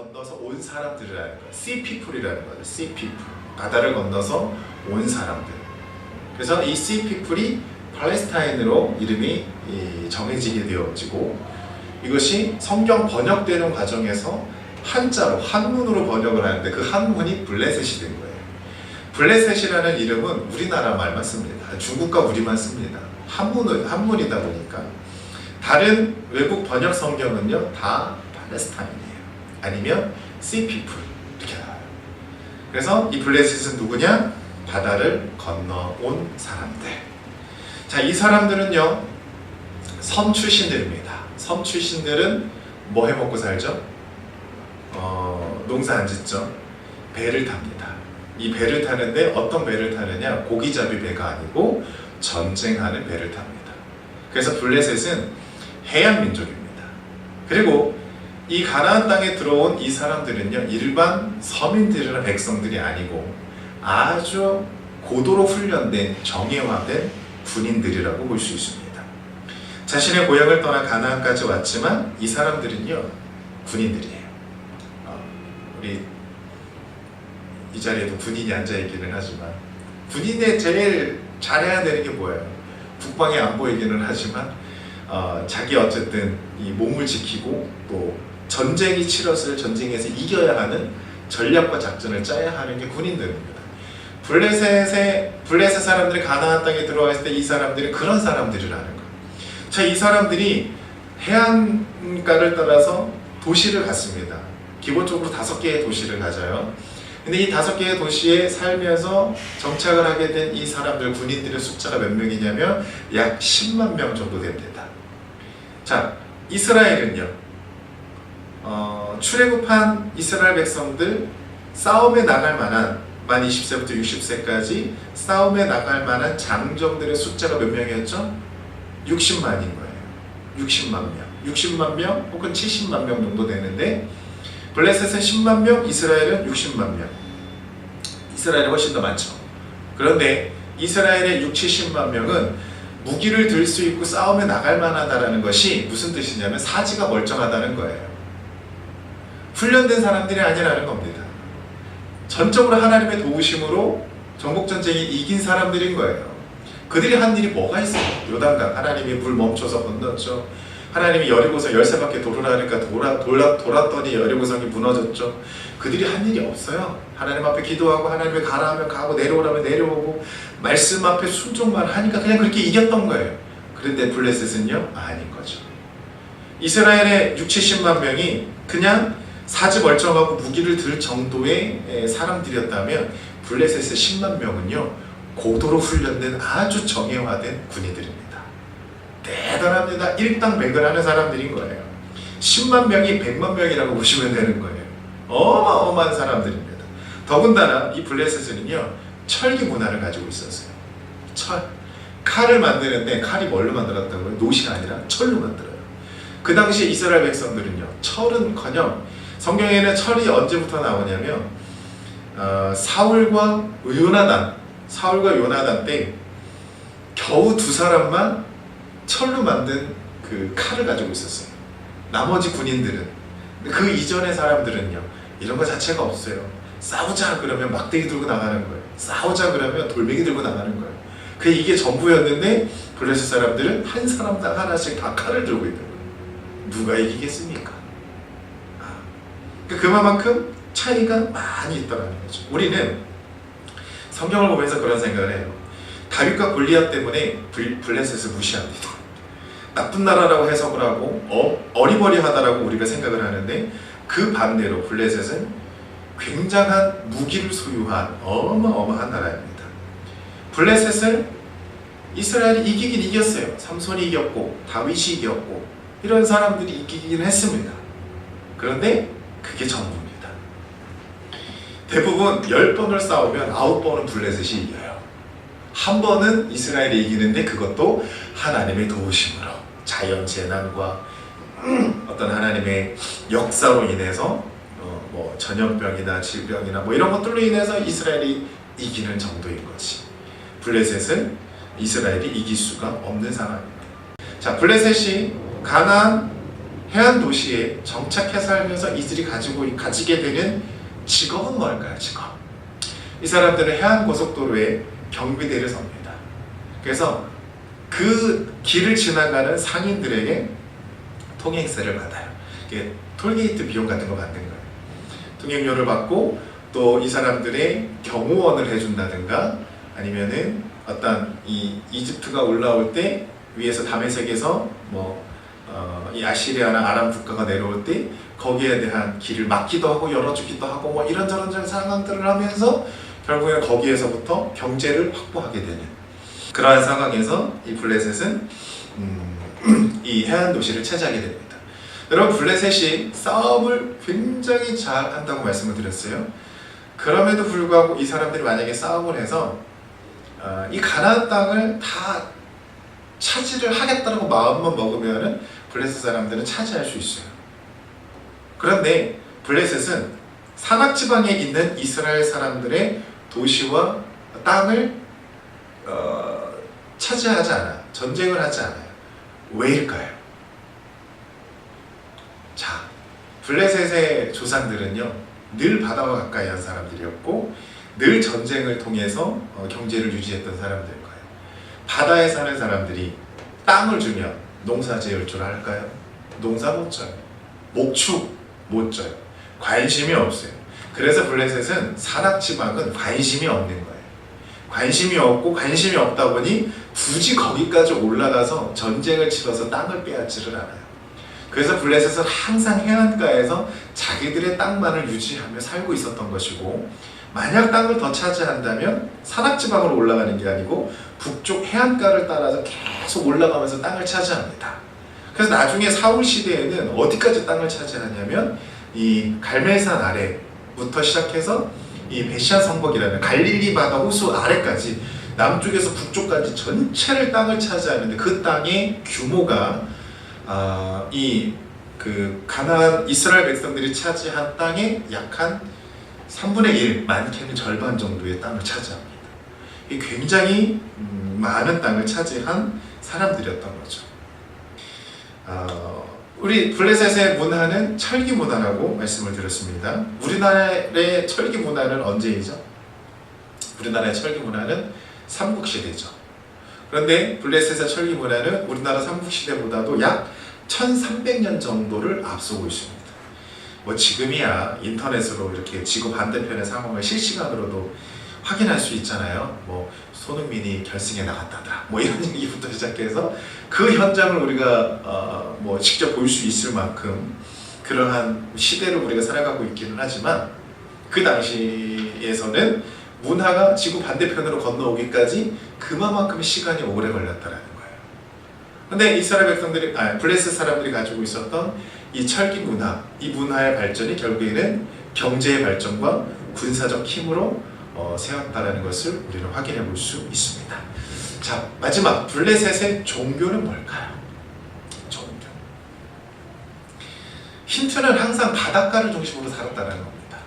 건너서 온 사람들이라는 거예요. Sea people이라는 거죠. Sea people. 바다를 건너서 온 사람들. 그래서 이 Sea people이 팔레스타인으로 이름이 정해지게 되어지고, 이것이 성경 번역되는 과정에서 한자로, 한문으로 번역을 하는데 그 한문이 블레셋이 된 거예요. 블레셋이라는 이름은 우리나라 말만 씁니다. 중국과 우리만 씁니다. 한문이다 보니까. 다른 외국 번역 성경은요, 다 팔레스타인이에요. 아니면 Sea people 이렇게 나와요. 그래서 이 블레셋은 누구냐? 바다를 건너온 사람들. 자, 이 사람들은요, 섬 출신들입니다. 섬 출신들은 뭐 해먹고 살죠? 농사 안 짓죠. 배를 탑니다. 이 배를 타는데 어떤 배를 타느냐? 고기잡이 배가 아니고 전쟁하는 배를 탑니다. 그래서 블레셋은 해양 민족입니다. 그리고 이 가나안 땅에 들어온 이 사람들은요, 일반 서민들이나 백성들이 아니고 아주 고도로 훈련된 정예화된 군인들이라고 볼 수 있습니다. 자신의 고향을 떠나 가나안까지 왔지만 이 사람들은요, 군인들이에요. 우리 이 자리에도 군인이 앉아있기는 하지만, 군인의 제일 잘해야 되는 게 뭐예요? 국방의 안보이기는 하지만 자기 어쨌든 이 몸을 지키고 또 전쟁이 치렀을 전쟁에서 이겨야 하는 전략과 작전을 짜야 하는 게 군인들입니다. 블레셋 사람들이 가나안 땅에 들어왔을 때 이 사람들이 그런 사람들이라는 거예요. 자, 이 사람들이 해안가를 따라서 도시를 갔습니다. 기본적으로 5개의 도시를 가져요. 근데 이 5개의 도시에 살면서 정착을 하게 된 이 사람들, 군인들의 숫자가 몇 명이냐면 약 10만 명 정도 됩니다. 자, 이스라엘은요, 출애굽한 이스라엘 백성들, 싸움에 나갈 만한 만 20세부터 60세까지 싸움에 나갈 만한 장정들의 숫자가 몇 명이었죠? 60만인 거예요. 60만 명. 60만 명 혹은 70만 명 정도 되는데, 블레셋은 10만 명, 이스라엘은 60만 명. 이스라엘이 훨씬 더 많죠. 그런데 이스라엘의 6, 70만 명은 무기를 들 수 있고 싸움에 나갈 만하다는 것이 무슨 뜻이냐면 사지가 멀쩡하다는 거예요. 훈련된 사람들이 아니라는 겁니다. 전적으로 하나님의 도우심으로 전국전쟁이 이긴 사람들인 거예요. 그들이 한 일이 뭐가 있어요? 요단강, 하나님이 물 멈춰서 건넜죠. 하나님이 여리고성 13바퀴 돌으라니까 돌았더니 여리고성이 무너졌죠. 그들이 한 일이 없어요. 하나님 앞에 기도하고 하나님을 가라 하면 가고 내려오라면 내려오고 말씀 앞에 순종만 하니까 그냥 그렇게 이겼던 거예요. 그런데 블레셋은요, 아닌 거죠. 이스라엘의 6, 70만 명이 그냥 사지 멀쩡하고 무기를 들 정도의 사람들이었다면 블레셋의 10만 명은요, 고도로 훈련된 아주 정예화된 군인들입니다. 대단합니다. 일당백을 하는 사람들인 거예요. 10만 명이 100만 명이라고 보시면 되는 거예요. 어마어마한 사람들입니다. 더군다나 이 블레셋은요, 철기 문화를 가지고 있었어요. 철. 칼을 만드는데 칼이 뭘로 만들었다고요? 노시 아니라 철로 만들어요. 그 당시 이스라엘 백성들은요, 철은커녕, 성경에는 철이 언제부터 나오냐면 사울과 요나단 때 겨우 2사람만 철로 만든 그 칼을 가지고 있었어요. 나머지 군인들은, 그 이전의 사람들은요, 이런 거 자체가 없어요. 싸우자 그러면 막대기 들고 나가는 거예요. 싸우자 그러면 돌멩이 들고 나가는 거예요. 이게 전부였는데 블레셋 사람들은 한 사람당 하나씩 다 칼을 들고 있는 거예요. 누가 이기겠습니까? 그만큼 차이가 많이 있다는 거죠. 우리는 성경을 보면서 그런 생각을 해요. 다윗과 골리앗 때문에 블레셋을 무시합니다. 나쁜 나라라고 해석을 하고 어리버리하다라고 우리가 생각을 하는데, 그 반대로 블레셋은 굉장한 무기를 소유한 어마어마한 나라입니다. 블레셋을 이스라엘이 이기긴 이겼어요. 삼손이 이겼고 다윗이 이겼고 이런 사람들이 이기긴 했습니다. 그런데 그게 전부입니다. 대부분 10번을 싸우면 9번은 블레셋이 이겨요. 한 번은 이스라엘이 이기는데 그것도 하나님의 도우심으로, 자연재난과 어떤 하나님의 역사로 인해서 뭐 전염병이나 질병이나 뭐 이런 것들로 인해서 이스라엘이 이기는 정도인 거지. 블레셋은 이스라엘이 이길 수가 없는 상황입니다. 자, 블레셋이 가나안 해안 도시에 정착해 살면서 이들이 가지게 되는 직업은 뭘까요? 직업. 이 사람들은 해안 고속도로에 경비대를 섭니다. 그래서 그 길을 지나가는 상인들에게 통행세를 받아요. 이게 톨게이트 비용 같은 거 받는 거예요. 통행료를 받고 또 이 사람들의 경호원을 해준다든가 아니면은 어떤 이 이집트가 올라올 때 위에서 다메섹에서 이 아시리아나 아람 국가가 내려올 때 거기에 대한 길을 막기도 하고 열어주기도 하고 뭐 이런저런 상황들을 하면서 결국에 거기에서부터 경제를 확보하게 되는 그러한 상황에서 이 블레셋은 이 해안 도시를 차지하게 됩니다. 여러분, 블레셋이 싸움을 굉장히 잘 한다고 말씀을 드렸어요. 그럼에도 불구하고 이 사람들이 만약에 싸움을 해서 이 가나안 땅을 다 차지를 하겠다고 마음만 먹으면은 블레셋 사람들은 차지할 수 있어요. 그런데 블레셋은 산악 지방에 있는 이스라엘 사람들의 도시와 땅을 차지하지 않아요. 전쟁을 하지 않아요. 왜일까요? 자, 블레셋의 조상들은요 늘 바다와 가까이 한 사람들이었고 늘 전쟁을 통해서 경제를 유지했던 사람들일 거예요. 바다에 사는 사람들이 땅을 주면 농사 지을 줄 알까요? 농사 못 져요. 목축 못 져요. 관심이 없어요. 그래서 블레셋은 산악지방은 관심이 없는 거예요. 관심이 없고 관심이 없다 보니 굳이 거기까지 올라가서 전쟁을 치러서 땅을 빼앗지를 않아요. 그래서 블레셋은 항상 해안가에서 자기들의 땅만을 유지하며 살고 있었던 것이고, 만약 땅을 더 차지한다면 산악지방으로 올라가는 게 아니고 북쪽 해안가를 따라서 계속 올라가면서 땅을 차지합니다. 그래서 나중에 사울 시대에는 어디까지 땅을 차지하냐면 이 갈멜산 아래부터 시작해서 이 베시안 성벽이라는 갈릴리 바다 호수 아래까지 남쪽에서 북쪽까지 전체를 땅을 차지하는데 그 땅의 규모가 가나안 이스라엘 백성들이 차지한 땅의 약 한 3분의 1, 많게는 절반 정도의 땅을 차지합니다. 이 굉장히 많은 땅을 차지한 사람들이었던 거죠. 우리 블레셋의 문화는 철기 문화라고 말씀을 드렸습니다. 우리나라의 철기 문화는 언제이죠? 우리나라의 철기 문화는 삼국시대죠. 그런데 블레셋의 철기 문화는 우리나라 삼국시대보다도 약 1300년 정도를 앞서고 있습니다. 뭐 지금이야 인터넷으로 이렇게 지구 반대편의 상황을 실시간으로도 확인할 수 있잖아요. 뭐 손흥민이 결승에 나갔다더라, 뭐 이런 얘기부터 시작해서 그 현장을 우리가 뭐 직접 볼 수 있을 만큼 그러한 시대를 우리가 살아가고 있기는 하지만, 그 당시에서는 문화가 지구 반대편으로 건너오기까지 그만큼 시간이 오래 걸렸다라는 거예요. 근데 이스라엘 백성들이, 블레셋 사람들이 가지고 있었던 이 철기 문화, 이 문화의 발전이 결국에는 경제의 발전과 군사적 힘으로 세웠다라는 것을 우리는 확인해 볼 수 있습니다. 자, 마지막 블레셋의 종교는 뭘까요? 종교. 힌트는 항상 바닷가를 중심으로 살았다는 겁니다.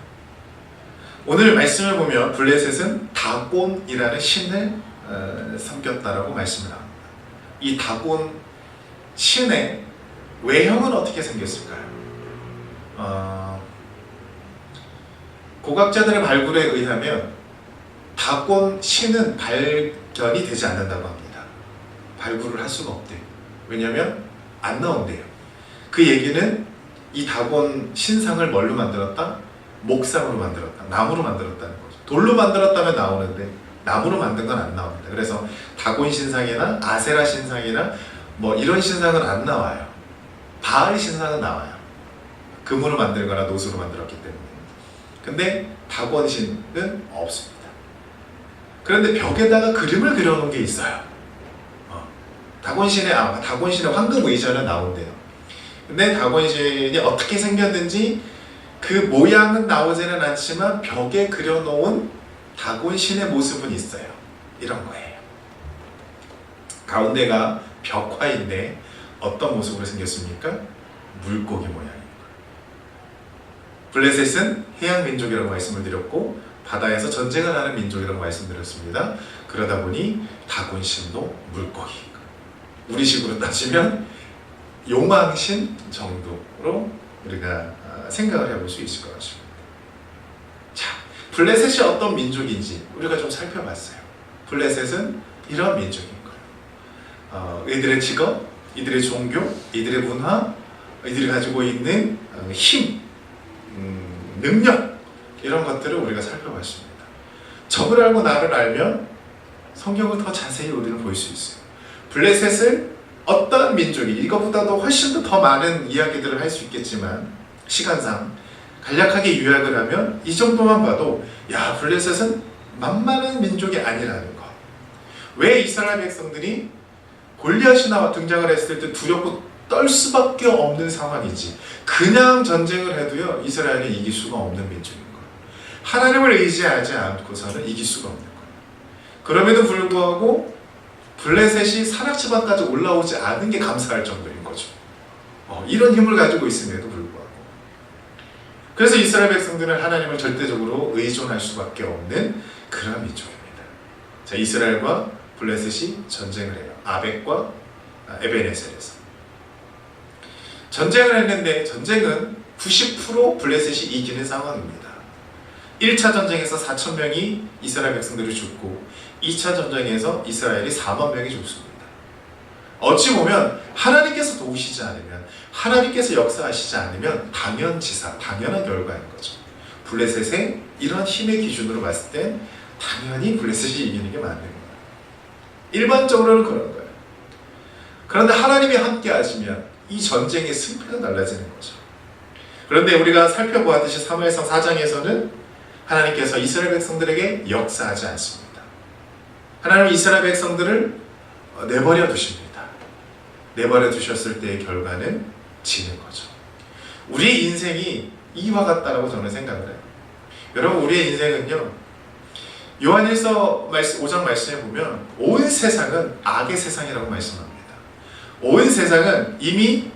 오늘 말씀을 보면 블레셋은 다곤이라는 신을 섬겼다라고 말씀을 합니다. 이 다곤 신의 외형은 어떻게 생겼을까요? 고각자들의 발굴에 의하면 다곤 신은 발견이 되지 않는다고 합니다. 발굴을 할 수가 없대요. 왜냐하면 안 나온대요. 그 얘기는 이 다곤 신상을 뭘로 만들었다? 목상으로 만들었다. 나무로 만들었다는 거죠. 돌로 만들었다면 나오는데 나무로 만든 건 안 나옵니다. 그래서 다곤 신상이나 아세라 신상이나 뭐 이런 신상은 안 나와요. 바알 신상은 나와요. 금으로 만들거나 노수로 만들었기 때문에. 근데 다곤 신은 없습니다. 그런데 벽에다가 그림을 그려놓은 게 있어요. 다곤 신의 황금 의자는 나온대요. 근데 다곤 신이 어떻게 생겼는지 그 모양은 나오지는 않지만 벽에 그려놓은 다곤 신의 모습은 있어요. 이런 거예요. 가운데가 벽화인데 어떤 모습으로 생겼습니까? 물고기 모양인 거예요. 블레셋은 해양 민족이라고 말씀을 드렸고 바다에서 전쟁을 하는 민족이라고 말씀드렸습니다. 그러다 보니 다곤 신도 물고기. 우리식으로 따지면 요망신 정도로 우리가 생각을 해볼 수 있을 것 같습니다. 자, 블레셋이 어떤 민족인지 우리가 좀 살펴봤어요. 블레셋은 이런 민족인 거예요. 이들의 직업, 이들의 종교, 이들의 문화, 이들이 가지고 있는 힘, 능력, 이런 것들을 우리가 살펴봤습니다. 적을 알고 나를 알면 성경을 더 자세히 우리는 볼 수 있어요. 블레셋을 어떤 민족이, 이것보다도 훨씬 더 많은 이야기들을 할 수 있겠지만 시간상 간략하게 요약을 하면 이 정도만 봐도 야, 블레셋은 만만한 민족이 아니라는 것. 왜 이스라엘 백성들이 골리앗이 나와 등장을 했을 때 두렵고 떨 수밖에 없는 상황이지, 그냥 전쟁을 해도요 이스라엘이 이길 수가 없는 민족인 거예요. 하나님을 의지하지 않고서는 이길 수가 없는 거예요. 그럼에도 불구하고 블레셋이 사락지방까지 올라오지 않은 게 감사할 정도인 거죠. 이런 힘을 가지고 있음에도 불구하고. 그래서 이스라엘 백성들은 하나님을 절대적으로 의존할 수밖에 없는 그런 민족입니다. 자, 이스라엘과 블레셋이 전쟁을 해요. 아벡과 에벤에셀에서 전쟁을 했는데 전쟁은 90% 블레셋이 이기는 상황입니다. 1차 전쟁에서 4,000명이 이스라엘 백성들이 죽고 2차 전쟁에서 이스라엘이 4만 명이 죽습니다. 어찌 보면 하나님께서 도우시지 않으면, 하나님께서 역사하시지 않으면 당연지사, 당연한 결과인 거죠. 블레셋의 이런 힘의 기준으로 봤을 때 당연히 블레셋이 이기는 게 맞는 거예요. 일반적으로는 그런 거예요. 그런데 하나님이 함께 하시면 이 전쟁의 승패가 달라지는 거죠. 그런데 우리가 살펴보았듯이 사무엘상 4장에서는 하나님께서 이스라엘 백성들에게 역사하지 않습니다. 하나님은 이스라엘 백성들을 내버려 두십니다. 내버려 두셨을 때의 결과는 지는 거죠. 우리의 인생이 이와 같다라고 저는 생각을 해요. 여러분, 우리의 인생은요, 요한일서 5장 말씀에 보면 온 세상은 악의 세상이라고 말씀합니다. 온 세상은 이미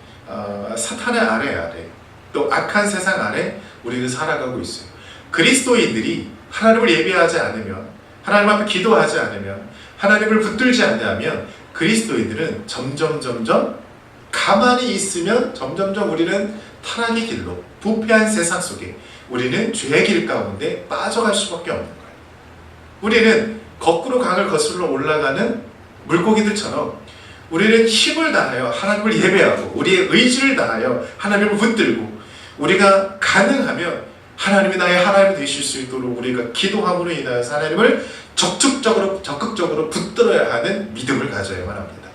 사탄의 아래 또 악한 세상 아래 우리는 살아가고 있어요. 그리스도인들이 하나님을 예배하지 않으면, 하나님 앞에 기도하지 않으면, 하나님을 붙들지 않으면 그리스도인들은 점점 가만히 있으면 점점 우리는 타락의 길로, 부패한 세상 속에 우리는 죄의 길 가운데 빠져갈 수밖에 없는 거예요. 우리는 거꾸로 강을 거슬러 올라가는 물고기들처럼 우리는 힘을 다하여 하나님을 예배하고 우리의 의지를 다하여 하나님을 붙들고, 우리가 가능하면 하나님이 나의 하나님이 되실 수 있도록 우리가 기도함으로 인하여서 하나님을 적극적으로 붙들어야 하는 믿음을 가져야만 합니다.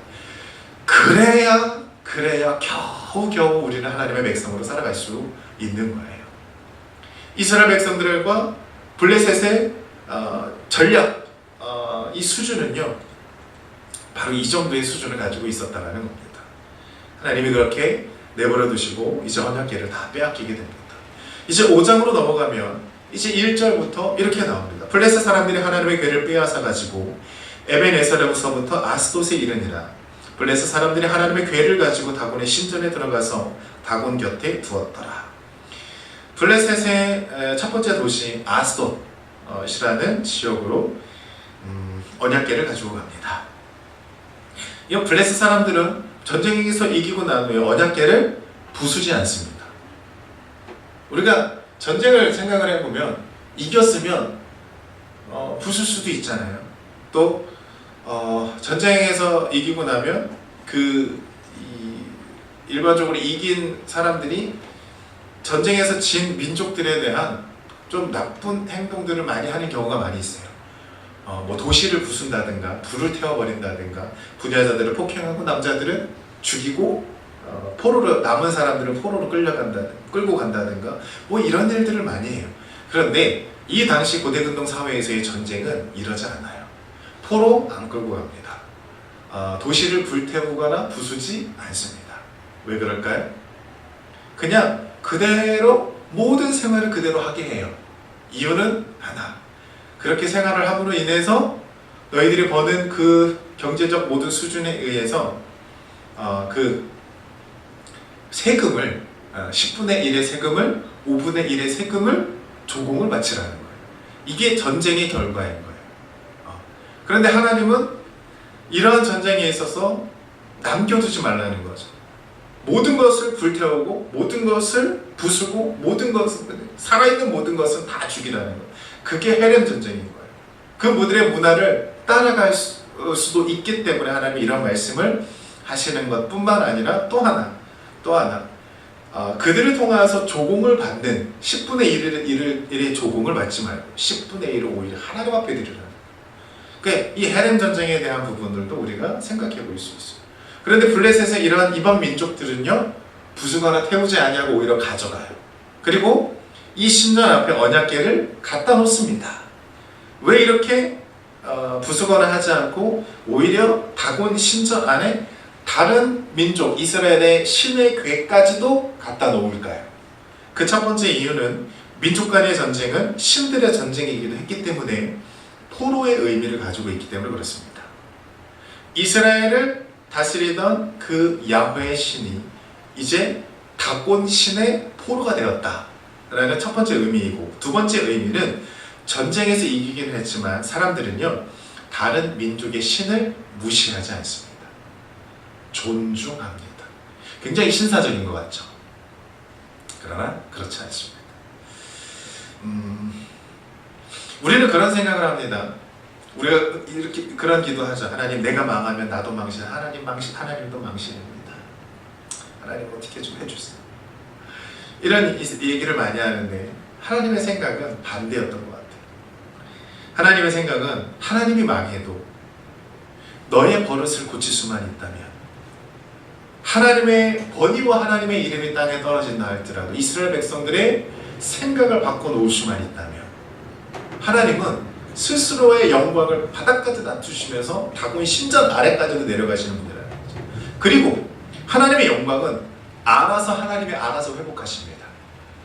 그래야 겨우 우리는 하나님의 백성으로 살아갈 수 있는 거예요. 이스라엘 백성들과 블레셋의 전략, 이 수준은요 바로 이 정도의 수준을 가지고 있었다는 겁니다. 하나님이 그렇게 내버려 두시고 이제 언약궤를 다 빼앗기게 됩니다. 이제 5장으로 넘어가면 이제 1절부터 이렇게 나옵니다. 블레셋 사람들이 하나님의 궤를 빼앗아 가지고 에벤에셀에서부터 아스돗에 이르니라. 블레셋 사람들이 하나님의 궤를 가지고 다곤의 신전에 들어가서 다곤 곁에 두었더라. 블레셋의 첫 번째 도시 아스돗이라는 지역으로 언약궤를 가지고 갑니다. 이 블레셋 사람들은 전쟁에서 이기고 난 후에 언약궤를 부수지 않습니다. 우리가 전쟁을 생각을 해보면 이겼으면 부술 수도 있잖아요. 또 전쟁에서 이기고 나면 일반적으로 이긴 사람들이 전쟁에서 진 민족들에 대한 좀 나쁜 행동들을 많이 하는 경우가 많이 있어요. 뭐 도시를 부순다든가 불을 태워버린다든가 부녀자들을 폭행하고 남자들은 죽이고 포로로 남은 사람들은 포로로 끌고 간다든가 뭐 이런 일들을 많이 해요. 그런데 이 당시 고대근동 사회에서의 전쟁은 이러지 않아요. 포로 안 끌고 갑니다. 도시를 불태우거나 부수지 않습니다. 왜 그럴까요? 그냥 그대로 모든 생활을 그대로 하게 해요. 이유는 하나. 그렇게 생활을 함으로 인해서 너희들이 버는 그 경제적 모든 수준에 의해서 그 세금을 10분의 1의 세금을 5분의 1의 세금을 조공을 바치라는 거예요. 이게 전쟁의 결과인 거예요. 그런데 하나님은 이러한 전쟁에 있어서 남겨두지 말라는 거죠. 모든 것을 불태우고 모든 것을 부수고 모든 것을 살아있는 모든 것은 다 죽이라는 것. 그게 헬렘 전쟁인 거예요. 그들의 문화를 따라갈 수도 있기 때문에 하나님이 이런 말씀을 하시는 것뿐만 아니라 또 하나 그들을 통해서 조공을 받는 10분의 1의 조공을 받지 말고 10분의 1을 오히려 하나님 앞에 드리라는 거예요. 이 헬렘 전쟁에 대한 부분들도 우리가 생각해 볼 수 있어요. 그런데 블레셋의 이러한 이방 민족들은요, 부수거나 태우지 아니하고 오히려 가져가요. 그리고 이 신전 앞에 언약궤를 갖다 놓습니다. 왜 이렇게 부수거나 하지 않고 오히려 다곤 신전 안에 다른 민족 이스라엘의 신의 궤까지도 갖다 놓을까요? 그 첫 번째 이유는 민족 간의 전쟁은 신들의 전쟁이기도 했기 때문에 포로의 의미를 가지고 있기 때문에 그렇습니다. 이스라엘을 다스리던 그 야훼의 신이 이제 다곤 신의 포로가 되었다라는 첫 번째 의미이고, 두 번째 의미는 전쟁에서 이기긴 했지만 사람들은요, 다른 민족의 신을 무시하지 않습니다. 존중합니다. 굉장히 신사적인 것 같죠? 그러나 그렇지 않습니다. 우리는 그런 생각을 합니다. 우리가 이렇게 그런 기도하죠. 하나님, 내가 망하면 나도 망신, 하나님도 망신입니다. 하나님 어떻게 좀 해주세요. 이런 얘기를 많이 하는데 하나님의 생각은 반대였던 것 같아요. 하나님의 생각은 하나님이 망해도 너의 버릇을 고칠 수만 있다면, 하나님의 권위와 하나님의 이름이 땅에 떨어진다 할지라도 이스라엘 백성들의 생각을 바꿔놓을 수만 있다면, 하나님은 스스로의 영광을 바닥까지 낮추시면서 다곤 신전 아래까지도 내려가시는 분이라는 거죠. 그리고 하나님의 영광은 하나님이 알아서 회복하십니다.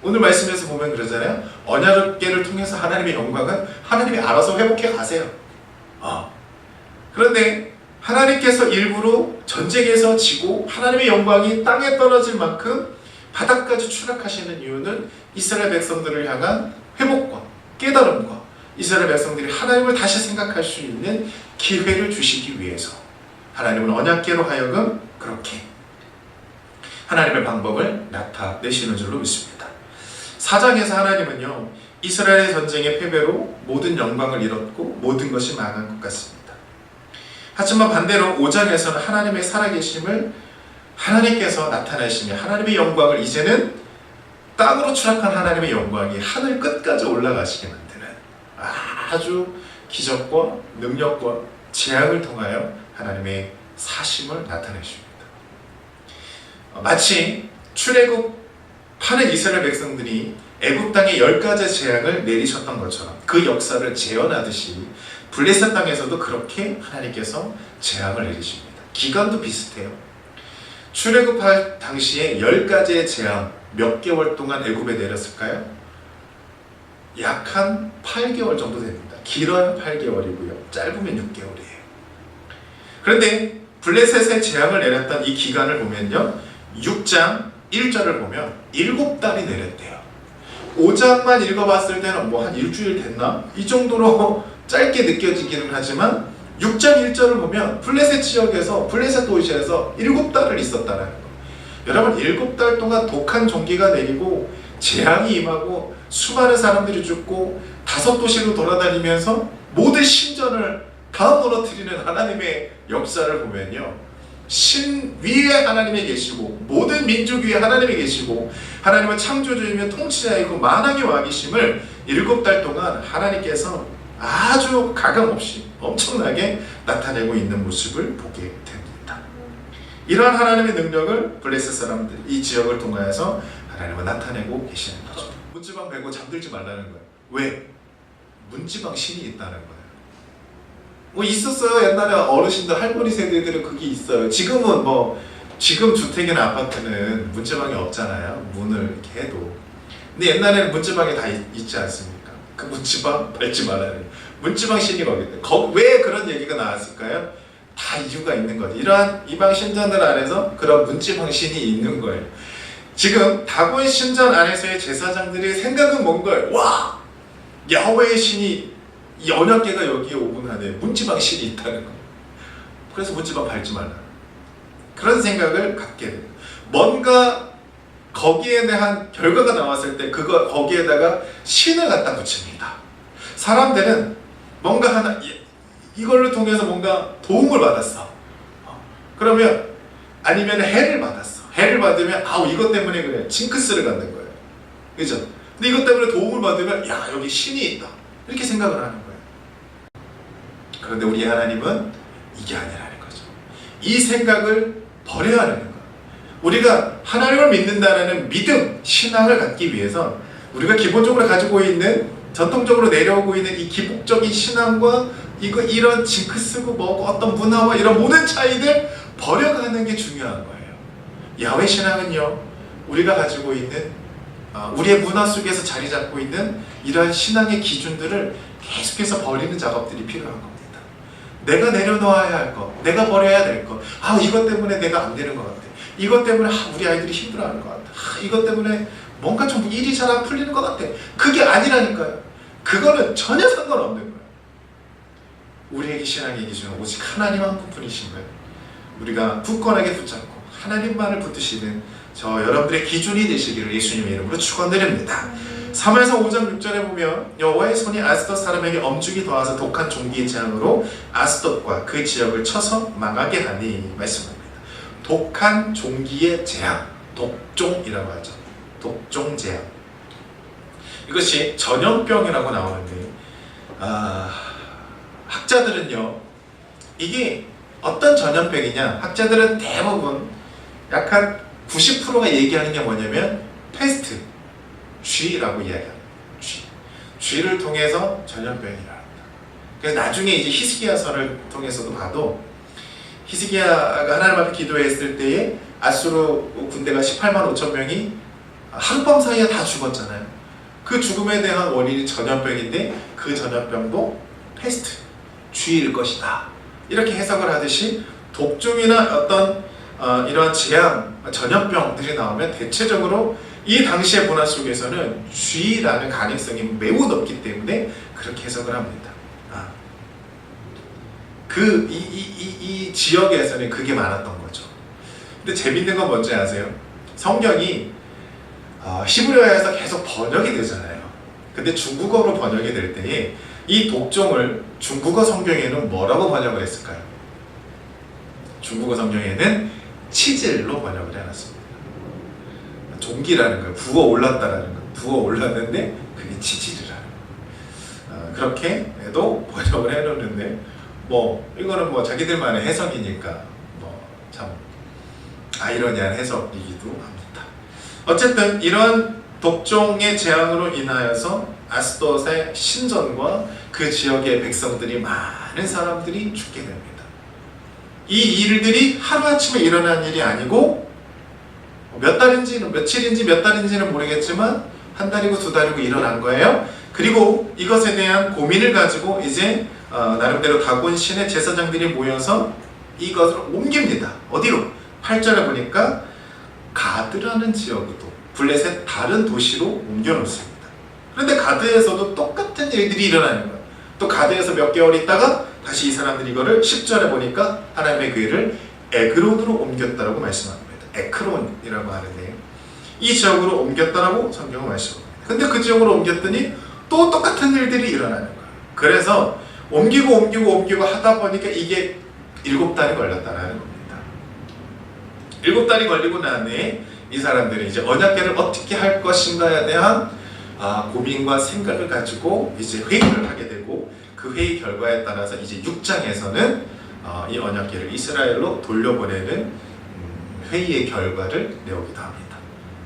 오늘 말씀에서 보면 그러잖아요. 언약궤를 통해서 하나님의 영광은 하나님이 알아서 회복해 가세요. 그런데 하나님께서 일부러 전쟁에서 지고 하나님의 영광이 땅에 떨어질 만큼 바닥까지 추락하시는 이유는 이스라엘 백성들을 향한 회복과 깨달음과 이스라엘 백성들이 하나님을 다시 생각할 수 있는 기회를 주시기 위해서 하나님은 언약궤로 하여금 그렇게 하나님의 방법을 나타내시는 줄로 믿습니다. 4장에서 하나님은요, 이스라엘의 전쟁의 패배로 모든 영광을 잃었고 모든 것이 망한 것 같습니다. 하지만 반대로 5장에서는 하나님의 살아계심을 하나님께서 나타내시며 하나님의 영광을 이제는 땅으로 추락한 하나님의 영광이 하늘 끝까지 올라가시게 만드는 아주 기적과 능력과 재앙을 통하여 하나님의 사심을 나타내십니다. 마치 출애굽하는 이스라엘 백성들이 애굽 땅에 10가지 재앙을 내리셨던 것처럼 그 역사를 재현하듯이 블레셋 땅에서도 그렇게 하나님께서 재앙을 내리십니다. 기간도 비슷해요. 출애굽할 당시에 10가지의 재앙, 몇 개월 동안 애굽에 내렸을까요? 약 한 8개월 정도 됩니다. 길어야 8개월이고요. 짧으면 6개월이에요. 그런데 블레셋의 재앙을 내렸던 이 기간을 보면요, 6장 1절을 보면 7달이 내렸대요. 5장만 읽어봤을 때는 한 일주일 됐나? 이 정도로 짧게 느껴지기는 하지만 6장 1절을 보면 블레셋 지역에서, 블레셋 도시에서 7달을 있었다는 거. 여러분, 7달 동안 독한 종기가 내리고 재앙이 임하고 수많은 사람들이 죽고 5도시로 돌아다니면서 모든 신전을 다 무너뜨리는 하나님의 역사를 보면요, 신 위에 하나님이 계시고 모든 민족 위에 하나님이 계시고 하나님은 창조주이며 통치자이고 만왕의 왕이심을 7달 동안 하나님께서 아주 가감없이 엄청나게 나타내고 있는 모습을 보게 됩니다. 이러한 하나님의 능력을 블레셋 사람들, 이 지역을 통하여서 하나님은 나타내고 계시는 거죠. 문지방 베고 잠들지 말라는 거예요. 왜? 문지방 신이 있다는 거예요. 있었어요. 옛날에 어르신들, 할머니 세대들은 그게 있어요. 지금은 지금 주택이나 아파트는 문지방이 없잖아요. 문을 이렇게 해도. 근데 옛날에는 문지방이 다 있지 않습니까? 그 문지방 밟지 말아야 돼요. 문지방 신이 거기. 왜 그런 얘기가 나왔을까요? 다 이유가 있는 거죠. 이러한 이방 신전들 안에서 그런 문지방 신이 있는 거예요. 지금 다곤 신전 안에서의 제사장들의 생각은 뭔가요? 와! 야훼의 신이, 이 언약궤가 여기에 오분 안에 문지방 신이 있다는 거예요. 그래서 문지방 밟지 말라. 그런 생각을 갖게 됩니다. 뭔가 거기에 대한 결과가 나왔을 때 거기에다가 신을 갖다 붙입니다. 사람들은 뭔가 하나 이걸로 통해서 뭔가 도움을 받았어. 그러면 아니면 해를 받았어. 해를 받으면 이것 때문에 그래. 징크스를 갖는 거예요. 그죠? 근데 이것 때문에 도움을 받으면 여기 신이 있다. 이렇게 생각을 하는 거예요. 그런데 우리 하나님은 이게 아니라는 거죠. 이 생각을 버려야 하는 거예요. 우리가 하나님을 믿는다는 믿음, 신앙을 갖기 위해서 우리가 기본적으로 가지고 있는 전통적으로 내려오고 있는 이 기복적인 신앙과 이런 징크스고 어떤 문화와 이런 모든 차이들 버려가는 게 중요한 거예요. 야훼 신앙은요, 우리가 가지고 있는 우리의 문화 속에서 자리 잡고 있는 이러한 신앙의 기준들을 계속해서 버리는 작업들이 필요한 겁니다. 내가 내려놓아야 할 것, 내가 버려야 될 것, 이것 때문에 내가 안 되는 것 같아. 이것 때문에 우리 아이들이 힘들어하는 것 같아. 이것 때문에 뭔가 좀 일이 잘 안 풀리는 것 같아. 그게 아니라니까요. 그거는 전혀 상관없는 거예요. 우리에게 신앙의 기준은 오직 하나님 한 분뿐이신 거예요. 우리가 굳건하게 붙잡고 하나님만을 붙드시는 저 여러분들의 기준이 되시기를 예수님의 이름으로 축원드립니다. 사무엘상 5장 6절에 보면 여호와의 손이 아스돗 사람에게 엄중히 더하사 독한 종기의 재앙으로 아스돗과 그 지역을 쳐서 망하게 하니 말씀합니다. 독한 종기의 재앙, 독종이라고 하죠. 독종 재앙. 이것이 전염병이라고 나오는데 학자들은요, 이게 어떤 전염병이냐, 학자들은 대부분 약간 90%가 얘기하는 게 뭐냐면 패스트, 쥐라고 이야기합니다. 쥐를 통해서 전염병이라 합니다. 그래서 나중에 이제 히스기야서를 통해서도 봐도 히스기야가 하나님 앞에 기도했을 때에 아수르 군대가 18만 5천 명이 하룻밤 사이에 다 죽었잖아요. 그 죽음에 대한 원인이 전염병인데 그 전염병도 패스트, 쥐일 것이다. 이렇게 해석을 하듯이 독종이나 어떤 이러한 재앙, 전염병들이 나오면 대체적으로 이 당시의 문화 속에서는 쥐라는 가능성이 매우 높기 때문에 그렇게 해석을 합니다. 이 지역에서는 그게 많았던 거죠. 근데 재밌는 건 뭔지 아세요? 성경이 히브리어에서 계속 번역이 되잖아요. 근데 중국어로 번역이 될 때에 이 독종을 중국어 성경에는 뭐라고 번역을 했을까요? 중국어 성경에는 치질로 번역을 해놨습니다. 종기라는 거예요. 부어 올랐다라는 거예요. 부어 올랐는데 그게 치질이라는 거예요. 그렇게도 번역을 해놓는데 이거는 자기들만의 해석이니까 참 아이러니한 해석이기도 합니다. 어쨌든 이런 독종의 재앙으로 인하여서 아스돗의 신전과 그 지역의 백성들이, 많은 사람들이 죽게 됩니다. 이 일들이 하루아침에 일어난 일이 아니고 몇 달인지는, 며칠인지 몇 달인지는 모르겠지만 한 달이고 두 달이고 일어난 거예요. 그리고 이것에 대한 고민을 가지고 이제 나름대로 다곤 신의 제사장들이 모여서 이것을 옮깁니다. 어디로? 8절에 보니까 가드라는 지역으로, 블레셋 다른 도시로 옮겨놓습니다. 그런데 가드에서도 똑같은 일들이 일어나는 거예요. 또 가드에서 몇 개월 있다가 다시 이 사람들이 이거를 10절에 보니까 하나님의 그 일을 에그론으로 옮겼다라고 말씀합니다. 에크론이라고 하는데 이 지역으로 옮겼다라고 성경은 말씀합니다. 근데 그 지역으로 옮겼더니 또 똑같은 일들이 일어나는 거예요. 그래서 옮기고 하다 보니까 이게 7달이 걸렸다라는 겁니다. 7달이 걸리고 난 후에 이 사람들이 이제 언약궤를 어떻게 할 것인가에 대한 고민과 생각을 가지고 이제 회의를 하게 되고, 그 회의 결과에 따라서 이제 6장에서는 이 언약궤를 이스라엘로 돌려보내는 회의의 결과를 내오기도 합니다.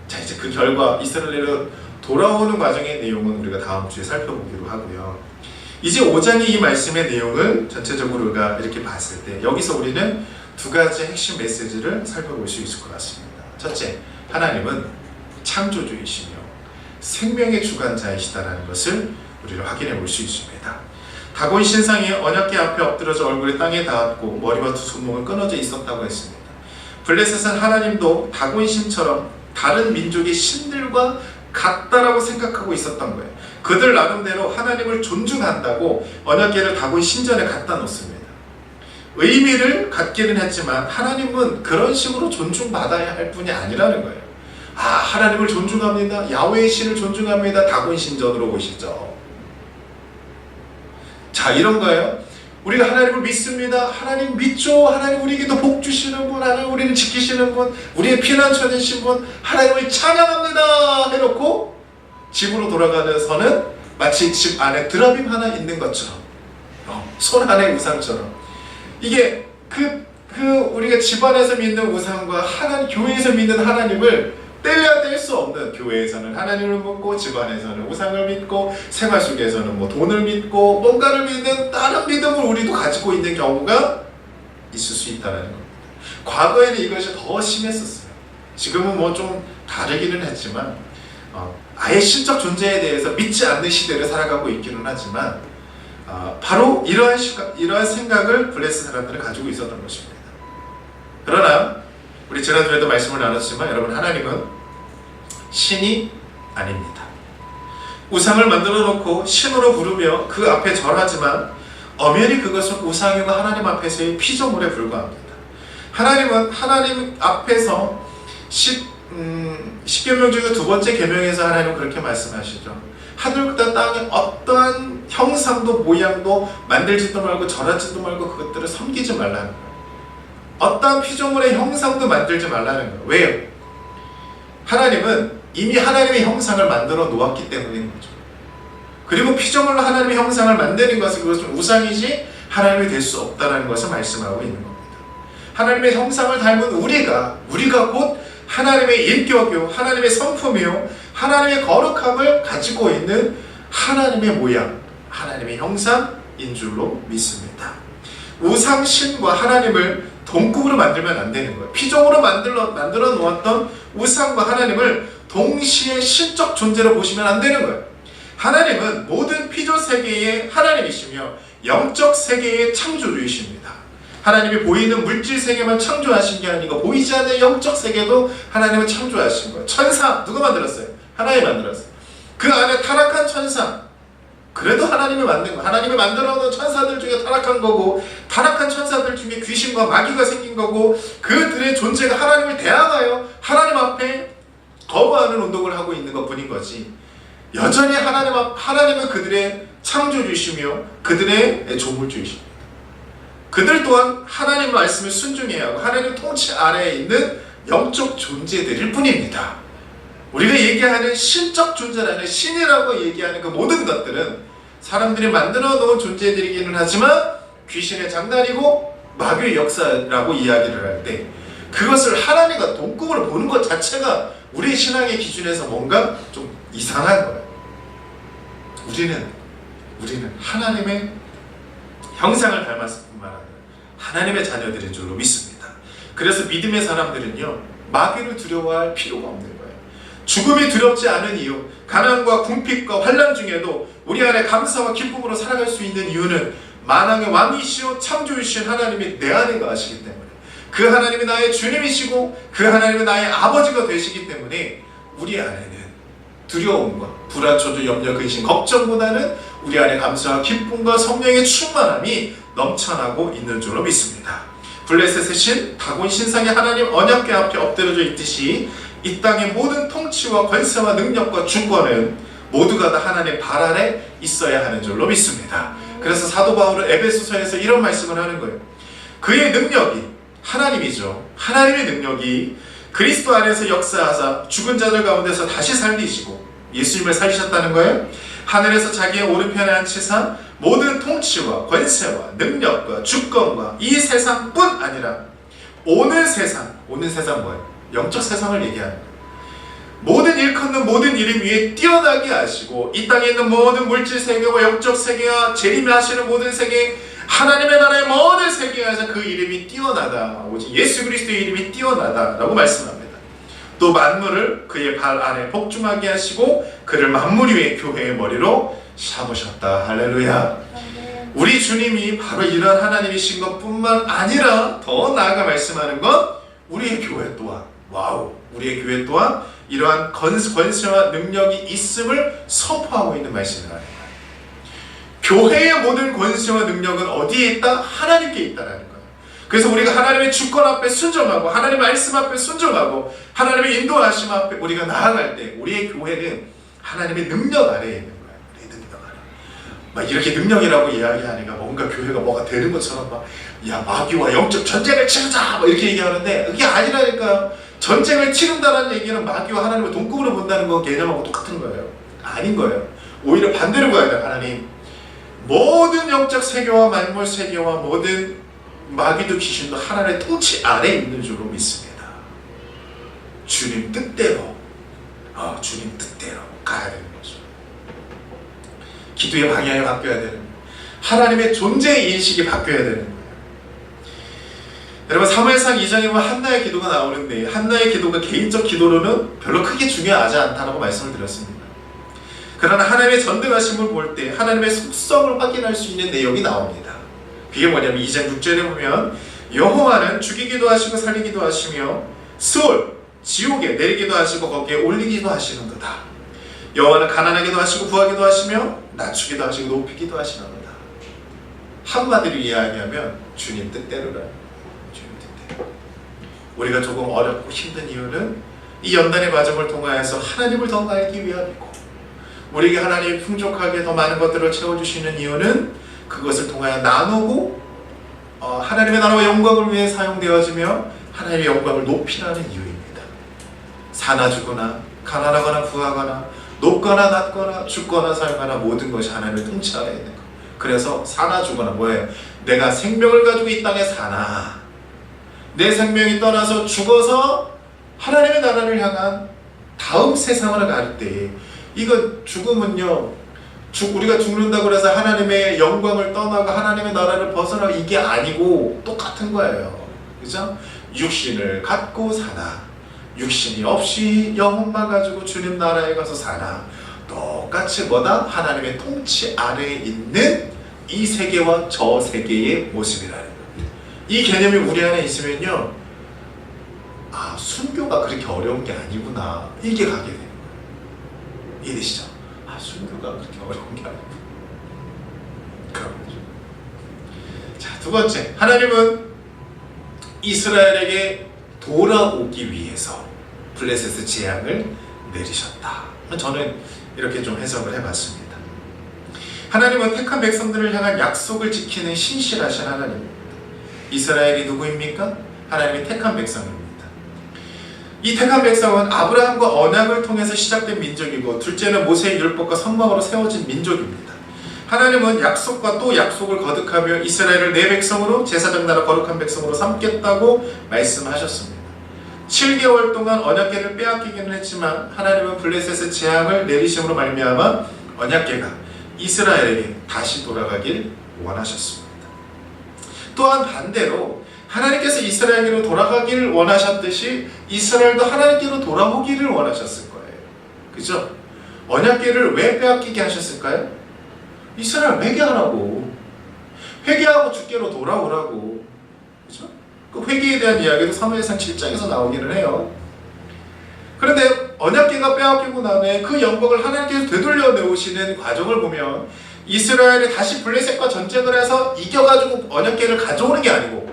자, 이제 그 결과 이스라엘로 돌아오는 과정의 내용은 우리가 다음 주에 살펴보기로 하고요. 이제 5장의 이 말씀의 내용을 전체적으로 우리가 이렇게 봤을 때 여기서 우리는 두 가지 핵심 메시지를 살펴볼 수 있을 것 같습니다. 첫째, 하나님은 창조주이시며 생명의 주관자이시다라는 것을 우리를 확인해 볼 수 있습니다. 다곤 신상이 언약궤 앞에 엎드려져 얼굴이 땅에 닿았고 머리와 두 손목은 끊어져 있었다고 했습니다. 블레셋은 하나님도 다곤 신처럼 다른 민족의 신들과 같다라고 생각하고 있었던 거예요. 그들 나름대로 하나님을 존중한다고 언약궤를 다곤 신전에 갖다 놓습니다. 의미를 갖기는 했지만 하나님은 그런 식으로 존중받아야 할 분이 아니라는 거예요. 하나님을 존중합니다. 야훼의 신을 존중합니다. 다곤 신전으로 보시죠. 자, 이런 거예요. 우리가 하나님을 믿습니다. 하나님 믿죠. 하나님 우리에게도 복 주시는 분, 하나님 우리를 지키시는 분, 우리의 피난처 되신 분, 하나님을 찬양합니다 해놓고 집으로 돌아가면서는 마치 집 안에 드라빔 하나 있는 것처럼, 손 안에 우상처럼, 이게 우리가 집안에서 믿는 우상과 하나님, 교회에서 믿는 하나님을 떼야 될 수 없는, 교회에서는 하나님을 믿고 집안에서는 우상을 믿고 생활 속에서는 돈을 믿고 뭔가를 믿는 다른 믿음을 우리도 가지고 있는 경우가 있을 수 있다는 겁니다. 과거에는 이것이 더 심했었어요. 지금은 좀 다르기는 했지만 아예 신적 존재에 대해서 믿지 않는 시대를 살아가고 있기는 하지만 바로 이러한 생각을 블레스 사람들은 가지고 있었던 것입니다. 그러나 우리 지난주에도 말씀을 나눴지만 여러분, 하나님은 신이 아닙니다. 우상을 만들어 놓고 신으로 부르며 그 앞에 절하지만 엄연히 그것은 우상이고 하나님 앞에서의 피조물에 불과합니다. 하나님은 하나님 앞에서 십계명 중에 두 번째 계명에서 하나님은 그렇게 말씀하시죠. 하늘과 땅의 어떠한 형상도 모양도 만들지도 말고 절하지도 말고 그것들을 섬기지 말라는 거예요. 어떠한 피조물의 형상도 만들지 말라는 거예요. 왜요? 하나님은 이미 하나님의 형상을 만들어 놓았기 때문인 거죠. 그리고 피조물로 하나님의 형상을 만드는 것은 그것은 우상이지 하나님이 될 수 없다는 것을 말씀하고 있는 겁니다. 하나님의 형상을 닮은 우리가 곧 하나님의 인격이요, 하나님의 성품이요, 하나님의 거룩함을 가지고 있는 하나님의 모양, 하나님의 형상인 줄로 믿습니다. 우상신과 하나님을 동급으로 만들면 안 되는 거예요. 피조물로 만들어 놓았던 우상과 하나님을 동시에 신적 존재로 보시면 안 되는 거예요. 하나님은 모든 피조 세계의 하나님이시며 영적 세계의 창조주이십니다. 하나님이 보이는 물질 세계만 창조하신 게 아니고 보이지 않는 영적 세계도 하나님은 창조하신 거예요. 천사 누가 만들었어요? 하나님이 만들었어요. 그 안에 타락한 천사, 그래도 하나님이 만든 거예요. 하나님이 만들어 놓은 천사들 중에 타락한 거고, 타락한 천사들 중에 귀신과 마귀가 생긴 거고, 그들의 존재가 하나님을 대항하여 하나님 앞에 거부하는 운동을 하고 있는 것 뿐인 거지, 여전히 하나님은 그들의 창조주이시며 그들의 조물주이십니다. 그들 또한 하나님 말씀을 순종해야 하고 하나님 통치 아래에 있는 영적 존재들일 뿐입니다. 우리가 얘기하는 신적 존재라는, 신이라고 얘기하는 그 모든 것들은 사람들이 만들어 놓은 존재들이기는 하지만 귀신의 장난이고 마귀의 역사라고 이야기를 할 때 그것을 하나님과 동급으로 보는 것 자체가 우리의 신앙의 기준에서 뭔가 좀 이상한 거예요. 우리는 하나님의 형상을 닮았을 뿐만 아니라 하나님의 자녀들인 줄로 믿습니다. 그래서 믿음의 사람들은요, 마귀를 두려워할 필요가 없는 거예요. 죽음이 두렵지 않은 이유, 가난과 궁핍과 환난 중에도 우리 안에 감사와 기쁨으로 살아갈 수 있는 이유는 만왕의 왕이시오 창조주신 하나님이 내 안에 거하시기 때문에, 그 하나님이 나의 주님이시고 그 하나님이 나의 아버지가 되시기 때문에 우리 안에는 두려움과 불안, 초조, 염려, 근심, 걱정보다는 우리 안에 감사와 기쁨과 성령의 충만함이 넘쳐나고 있는 줄로 믿습니다. 블레셋의 신, 다곤 신상의 하나님 언약궤 앞에 엎드려져 있듯이 이 땅의 모든 통치와 권세와 능력과 주권은 모두가 다 하나님의 발 아래 있어야 하는 줄로 믿습니다. 그래서 사도 바울은 에베소서에서 이런 말씀을 하는 거예요. 그의 능력이, 하나님이죠, 하나님의 능력이 그리스도 안에서 역사하사 죽은 자들 가운데서 다시 살리시고, 예수님을 살리셨다는 거예요. 하늘에서 자기의 오른편에 앉히사 모든 통치와 권세와 능력과 주권과 이 세상뿐 아니라 오는 세상 뭐예요? 영적 세상을 얘기하는 거예요. 모든 일컫는 모든 이름 위에 뛰어나게 하시고 이 땅에 있는 모든 물질 세계와 영적 세계와 재림하시는 모든 세계, 하나님의 나라의 모든 세계에서 그 이름이 뛰어나다, 오직 예수 그리스도의 이름이 뛰어나다라고 말씀합니다. 또 만물을 그의 발 안에 복종하게 하시고 그를 만물 위의 교회의 머리로 삼으셨다. 할렐루야. 우리 주님이 바로 이러한 하나님이신 것뿐만 아니라 더 나아가 말씀하는 건 우리의 교회 또한, 우리의 교회 또한 이러한 권세와 능력이 있음을 선포하고 있는 말씀이라는 거예요. 교회의 모든 권세와 능력은 어디에 있다? 하나님께 있다는 거예요. 그래서 우리가 하나님의 주권 앞에 순종하고 하나님의 말씀 앞에 순종하고 하나님의 인도하심 앞에 우리가 나아갈 때 우리의 교회는 하나님의 능력 아래에 있는 거예요. 우리의 능력 아래. 막 이렇게 능력이라고 이야기하니까 뭔가 교회가 뭐가 되는 것처럼 막 야 마귀와 영적 전쟁을 치르자 막 이렇게 얘기하는데 그게 아니라니까요. 전쟁을 치른다는 얘기는 마귀와 하나님을 동급으로 본다는 거 개념하고 똑같은 거예요. 아닌 거예요. 오히려 반대로 가야 돼요. 하나님 모든 영적 세계와 만물 세계와 모든 마귀도 귀신도 하나님의 통치 아래에 있는 줄로 믿습니다. 주님 뜻대로 주님 뜻대로 가야 되는 거죠. 기도의 방향이 바뀌어야 되는 거예요. 하나님의 존재의 인식이 바뀌어야 되는 거예요. 여러분 사무엘상 2장에 보면 한나의 기도가 나오는데 한나의 기도가 개인적 기도로는 별로 크게 중요하지 않다고 말씀을 드렸습니다. 그러나 하나님의 전능하심을 볼 때 하나님의 속성을 확인할 수 있는 내용이 나옵니다. 그게 뭐냐면 2장 6절에 보면 여호와는 죽이기도 하시고 살리기도 하시며 스올 지옥에 내리기도 하시고 거기에 올리기도 하시는도다. 여호와는 가난하기도 하시고 부하기도 하시며 낮추기도 하시고 높이기도 하시는도다. 한마디로 이야기하면 주님 뜻대로라. 우리가 조금 어렵고 힘든 이유는 이 연단의 과정을 통하여서 하나님을 더 알기 위함이고 우리에게 하나님이 풍족하게 더 많은 것들을 채워주시는 이유는 그것을 통하여 나누고 하나님의 나라와 영광을 위해 사용되어지며 하나님의 영광을 높이라는 이유입니다. 사나 죽거나 가난하거나 부하거나 높거나 낮거나 죽거나 살거나 모든 것이 하나님의 통치 아래에 있는 것. 그래서 사나 죽거나 뭐예요? 내가 생명을 가지고 이 땅에 사나 내 생명이 떠나서 죽어서 하나님의 나라를 향한 다음 세상으로 갈 때 이건 죽음은요 우리가 죽는다고 해서 하나님의 영광을 떠나고 하나님의 나라를 벗어나고 이게 아니고 똑같은 거예요. 그죠? 육신을 갖고 사나 육신이 없이 영혼만 가지고 주님 나라에 가서 사나 똑같이 뭐다? 하나님의 통치 아래에 있는 이 세계와 저 세계의 모습이라는 거예요. 이 개념이 우리 안에 있으면요 순교가 그렇게 어려운 게 아니구나 이게 가게 돼요. 이해되시죠? 순교가 그렇게 어려운 게 아니구나 그런 거죠. 자, 두 번째 하나님은 이스라엘에게 돌아오기 위해서 블레셋 재앙을 내리셨다. 저는 이렇게 좀 해석을 해봤습니다. 하나님은 택한 백성들을 향한 약속을 지키는 신실하신 하나님입니다. 이스라엘이 누구입니까? 하나님의 택한 백성입니다. 이 택한 백성은 아브라함과 언약을 통해서 시작된 민족이고 둘째는 모세의 율법과 선망으로 세워진 민족입니다. 하나님은 약속과 또 약속을 거듭하며 이스라엘을 내 백성으로 제사장 나라 거룩한 백성으로 삼겠다고 말씀하셨습니다. 7개월 동안 언약궤를 빼앗기기는 했지만 하나님은 블레셋의 재앙을 내리심으로 말미암아 언약궤가 이스라엘에게 다시 돌아가길 원하셨습니다. 또한 반대로 하나님께서 이스라엘에게로 돌아가기를 원하셨듯이 이스라엘도 하나님께로 돌아오기를 원하셨을 거예요. 그죠? 언약궤를 왜 빼앗기게 하셨을까요? 이스라엘 회개하라고. 회개하고 주께로 돌아오라고. 그죠? 그 회개에 대한 이야기도 사무엘상 7장에서 나오기는 해요. 그런데 언약궤가 빼앗기고 나면 그 영광을 하나님께서 되돌려 내오시는 과정을 보면 이스라엘이 다시 블레셋과 전쟁을 해서 이겨가지고 언약궤를 가져오는 게 아니고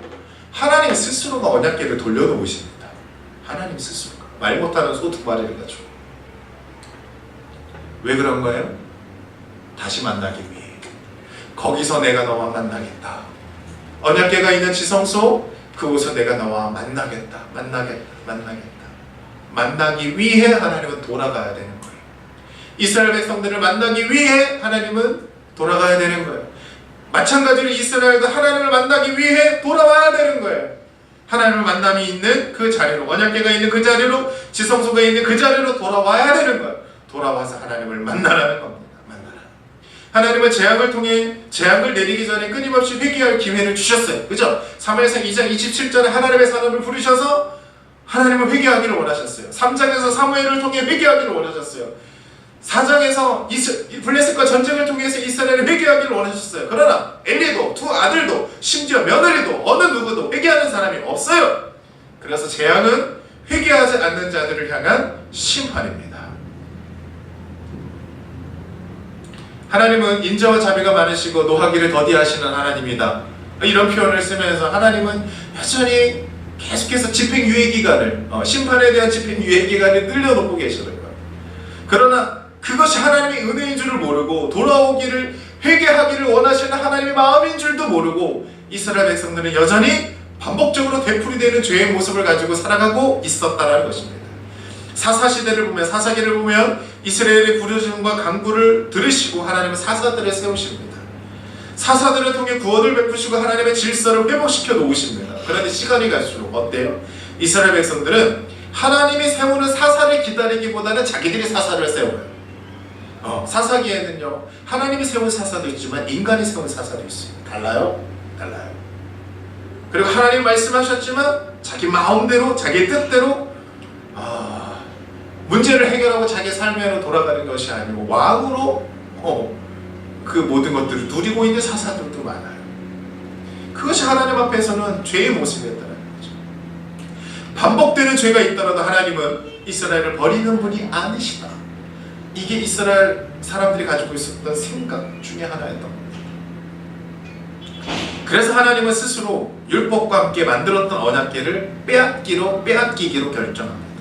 하나님 스스로가 언약궤를 돌려놓으십니다. 하나님 스스로가 말 못하는 소 두 마리를 가지고. 왜 그런 거예요? 다시 만나기 위해. 거기서 내가 너와 만나겠다. 언약궤가 있는 지성소 그곳에서 내가 너와 만나겠다. 만나기 위해 하나님은 돌아가야 되는 거예요. 이스라엘 백성들을 만나기 위해 하나님은 돌아가야 되는 거예요. 마찬가지로 이스라엘도 하나님을 만나기 위해 돌아와야 되는 거예요. 하나님을 만남이 있는 그 자리로, 언약궤가 있는 그 자리로, 지성소가 있는 그 자리로 돌아와야 되는 거예요. 돌아와서 하나님을 만나라는 겁니다. 하나님은 재앙을 통해 재앙을 내리기 전에 끊임없이 회개할 기회를 주셨어요. 그죠? 사무엘상 2장 27절에 하나님의 사람을 부르셔서 하나님을 회개하기를 원하셨어요. 3장에서 사무엘을 통해 회개하기를 원하셨어요. 4장에서 블레셋과 전쟁을 통해서 이스라엘을 회개하기를 원하셨어요. 그러나 엘리도 두 아들도 심지어 며느리도 어느 누구도 회개하는 사람이 없어요. 그래서 재앙은 회개하지 않는 자들을 향한 심판입니다. 하나님은 인자와 자비가 많으시고 노하기를 더디하시는 하나님이다. 이런 표현을 쓰면서 하나님은 여전히 계속해서 집행유예기간을 심판에 대한 집행유예기간을 늘려놓고 계시는 거예요. 그러나 그것이 하나님의 은혜인 줄을 모르고 돌아오기를 회개하기를 원하시는 하나님의 마음인 줄도 모르고 이스라엘 백성들은 여전히 반복적으로 되풀이되는 죄의 모습을 가지고 살아가고 있었다는 것입니다. 사사시대를 보면 사사기를 보면 이스라엘의 부르짖음과 간구를 들으시고 하나님은 사사들을 세우십니다. 사사들을 통해 구원을 베푸시고 하나님의 질서를 회복시켜 놓으십니다. 그런데 시간이 갈수록 어때요? 이스라엘 백성들은 하나님이 세우는 사사를 기다리기보다는 자기들이 사사를 세워요. 사사기에는요 하나님이 세운 사사도 있지만 인간이 세운 사사도 있습니다. 달라요? 달라요. 그리고 하나님 말씀하셨지만 자기 마음대로 자기 뜻대로 문제를 해결하고 자기 삶으로 돌아가는 것이 아니고 왕으로 그 모든 것들을 누리고 있는 사사들도 많아요. 그것이 하나님 앞에서는 죄의 모습이었다는 거죠. 반복되는 죄가 있더라도 하나님은 이스라엘을 버리는 분이 아니시다. 이게 이스라엘 사람들이 가지고 있었던 생각 중에 하나였던 겁니다. 그래서 하나님은 스스로 율법과 함께 만들었던 언약궤를 빼앗기기로 결정합니다.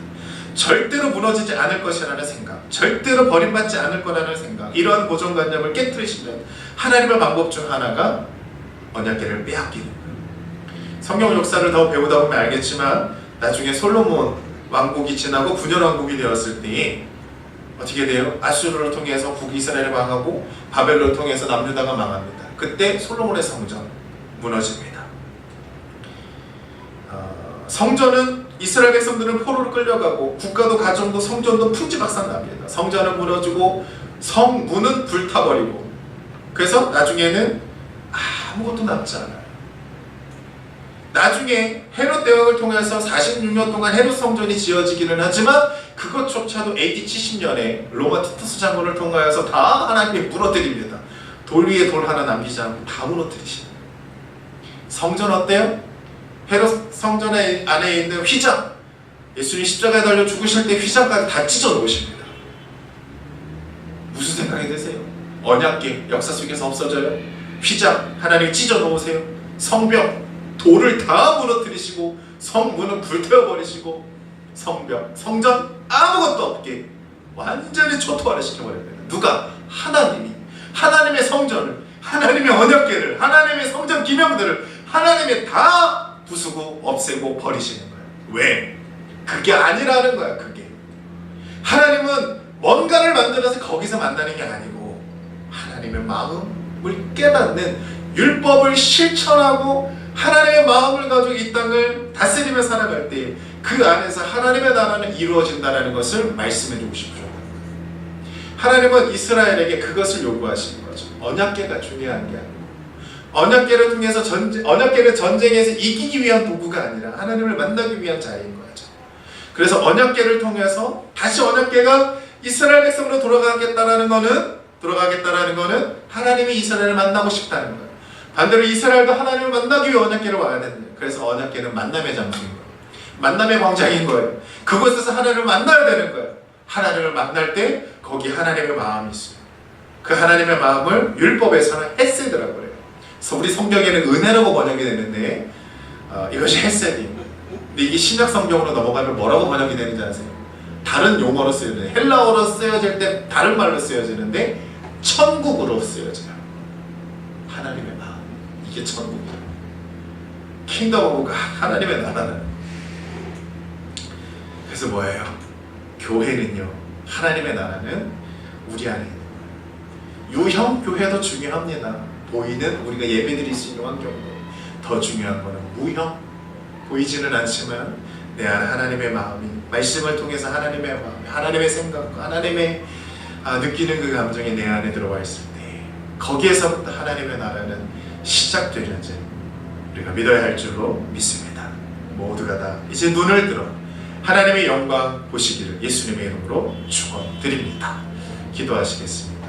절대로 무너지지 않을 것이라는 생각, 절대로 버림받지 않을 거라는 생각, 이러한 고정관념을 깨트리시면 하나님의 방법 중 하나가 언약궤를 빼앗기는 거예요. 성경 역사를 더 배우다 보면 알겠지만 나중에 솔로몬 왕국이 지나고 9년 왕국이 되었을 때 어떻게 돼요? 아수르를 통해서 북이스라엘을 망하고 바벨론을 통해서 남유다가 망합니다. 그때 솔로몬의 성전 무너집니다. 성전은 이스라엘 백성들은 포로로 끌려가고 국가도 가정도 성전도 풍지박산납니다. 성전은 무너지고 성문은 불타버리고 그래서 나중에는 아무것도 남지 않아요. 나중에 헤롯 대왕을 통해서 46년 동안 헤롯 성전이 지어지기는 하지만 그것조차도 AD 70년에 로마 티투스 장군을 통하여서 다 하나님이 무너뜨립니다. 돌 위에 돌 하나 남기지 않고 다 무너뜨리십니다. 성전 어때요? 헤롯 성전 안에 있는 휘장, 예수님 십자가에 달려 죽으실 때 휘장까지 다 찢어 놓으십니다. 무슨 생각이 드세요? 언약궤 역사 속에서 없어져요? 휘장 하나님 찢어 놓으세요. 성벽 돌을 다 무너뜨리시고 성문은 불태워버리시고 성벽 성전 아무것도 없게 완전히 초토화를 시켜버립니다. 누가? 하나님이 하나님의 성전을 하나님의 언약궤를 하나님의 성전 기명들을 하나님이 다 부수고 없애고 버리시는 거예요. 왜? 그게 아니라는 거야. 그게 하나님은 뭔가를 만들어서 거기서 만나는 게 아니고 하나님의 마음을 깨닫는 율법을 실천하고 하나님의 마음을 가지고 이 땅을 다스리며 살아갈 때 그 안에서 하나님의 나라는 이루어진다는 것을 말씀해주고 싶어요. 하나님은 이스라엘에게 그것을 요구하시는 거죠. 언약궤가 중요한 게 아니고 언약궤를 통해서 언약궤를 전쟁에서 이기기 위한 도구가 아니라 하나님을 만나기 위한 자리인 거죠. 그래서 언약궤를 통해서 다시 언약궤가 이스라엘 백성으로 돌아가겠다라는 거는 하나님이 이스라엘을 만나고 싶다는 거예요. 반대로 이스라엘도 하나님을 만나기 위해 언약궤로 와야 된다. 그래서 언약궤는 만남의 장소인 거예요. 만남의 광장인 거예요. 그곳에서 하나님을 만나야 되는 거예요. 하나님을 만날 때 거기 하나님의 마음이 있어요. 그 하나님의 마음을 율법에서는 헤세드라고 그래요. 그래서 우리 성경에는 은혜라고 번역이 되는데 이것이 헤세드예요. 근데 이게 신약 성경으로 넘어가면 뭐라고 번역이 되는지 아세요? 다른 용어로 쓰여져요. 헬라어로 쓰여질 때 다른 말로 쓰여지는데 천국으로 쓰여져요. 하나님의 마음. 이게 천국이에요. 킹덤 오브 갓, 하나님의 나라는. 그래서 뭐예요? 교회는요, 하나님의 나라는 우리 안에 있는 거예요. 유형 교회도 중요합니다. 보이는 우리가 예배드릴 수 있는 환경도. 더 중요한 거는 무형, 보이지는 않지만 내 안에 하나님의 마음이, 말씀을 통해서 하나님의 마음, 하나님의 생각과 하나님의 느끼는 그 감정이 내 안에 들어와 있을 때 거기에서부터 하나님의 나라는 시작되는지 우리가 믿어야 할 줄로 믿습니다. 모두가 다 이제 눈을 들어 하나님의 영광 보시기를 예수님의 이름으로 축원드립니다. 기도하시겠습니다.